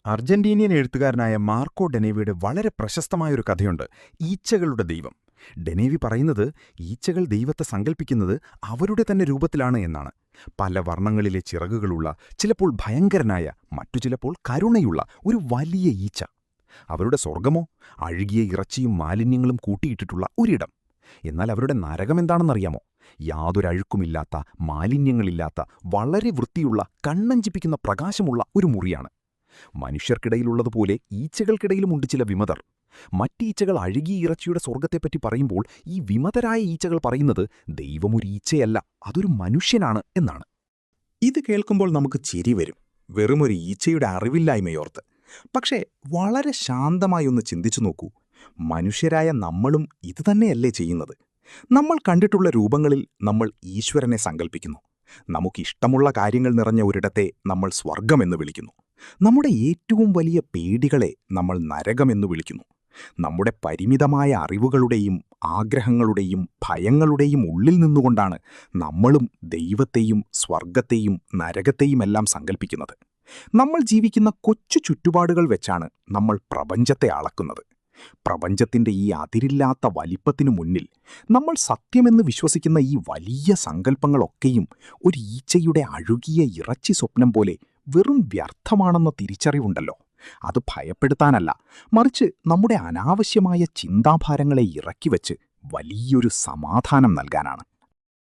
Argentinian എഴുത്തുകാരനായ Marco ഡെനേവിയുടെ വളരെ പ്രശസ്തമായൊരു കഥയുണ്ട്, ഈച്ചകളുടെ ദൈവം. ഡെനേവി പറയുന്നത് ഈച്ചകൾ ദൈവത്തെ സങ്കല്പിക്കുന്നത് അവരുടെ തന്നെ രൂപത്തിലാണ് എന്നാണ്. പല വർണ്ണങ്ങളിലെ ചിറകുകളുള്ള, ചിലപ്പോൾ ഭയങ്കരനായ, മറ്റു ചിലപ്പോൾ കരുണയുള്ള ഒരു വലിയ ഈച്ച. അവരുടെ സ്വർഗമോ അഴുകിയ ഇറച്ചിയും മാലിന്യങ്ങളും കൂട്ടിയിട്ടിട്ടുള്ള ഒരിടം. എന്നാൽ അവരുടെ നരകമെന്താണെന്നറിയാമോ? യാതൊരഴുക്കുമില്ലാത്ത, മാലിന്യങ്ങളില്ലാത്ത, വളരെ വൃത്തിയുള്ള, കണ്ണഞ്ചിപ്പിക്കുന്ന പ്രകാശമുള്ള ഒരു മുറിയാണ്. മനുഷ്യർക്കിടയിലുള്ളതുപോലെ ഈച്ചകൾക്കിടയിലുമുണ്ട് ചില വിമതർ. മറ്റീച്ചകൾ അഴുകിയ ഇറച്ചിയുടെ സ്വർഗത്തെപ്പറ്റി പറയുമ്പോൾ ഈ വിമതരായ ഈച്ചകൾ പറയുന്നത് ദൈവമൊരു ഈച്ചയല്ല, അതൊരു മനുഷ്യനാണ് എന്നാണ്. ഇത് കേൾക്കുമ്പോൾ നമുക്ക് ചിരി വരും, വെറുമൊരു ഈച്ചയുടെ അറിവില്ലായ്മയോർത്ത്. പക്ഷേ വളരെ ശാന്തമായി ഒന്ന് ചിന്തിച്ചു നോക്കൂ. മനുഷ്യരായ നമ്മളും ഇതുതന്നെയല്ലേ ചെയ്യുന്നത്? നമ്മൾ കണ്ടിട്ടുള്ള രൂപങ്ങളിൽ നമ്മൾ ഈശ്വരനെ സങ്കല്പിക്കുന്നു. നമുക്കിഷ്ടമുള്ള കാര്യങ്ങൾ നിറഞ്ഞ ഒരിടത്തെ നമ്മൾ സ്വർഗമെന്ന് വിളിക്കുന്നു. നമ്മുടെ ഏറ്റവും വലിയ പേടികളെ നമ്മൾ നരകമെന്ന് വിളിക്കുന്നു. നമ്മുടെ പരിമിതമായ അറിവുകളുടെയും ആഗ്രഹങ്ങളുടെയും ഭയങ്ങളുടെയും ഉള്ളിൽ നിന്നുകൊണ്ടാണ് നമ്മളും ദൈവത്തെയും സ്വർഗത്തെയും നരകത്തെയുമെല്ലാം സങ്കല്പിക്കുന്നത്. നമ്മൾ ജീവിക്കുന്ന കൊച്ചു ചുറ്റുപാടുകൾ വെച്ചാണ് നമ്മൾ പ്രപഞ്ചത്തെ അളക്കുന്നത്. പ്രപഞ്ചത്തിൻ്റെ ഈ അതിരില്ലാത്ത വലിപ്പത്തിനു മുന്നിൽ നമ്മൾ സത്യമെന്ന് വിശ്വസിക്കുന്ന ഈ വലിയ സങ്കല്പങ്ങളൊക്കെയും ഒരു ഈച്ചയുടെ അഴുകിയ ഇറച്ചി സ്വപ്നം പോലെ വെറും വ്യർത്ഥമാണെന്ന തിരിച്ചറിവുണ്ടല്ലോ, അത് ഭയപ്പെടുത്താനല്ല, മറിച്ച് നമ്മുടെ അനാവശ്യമായ ചിന്താഭാരങ്ങളെ ഇറക്കിവെച്ച് വലിയൊരു സമാധാനം നൽകാനാണ്.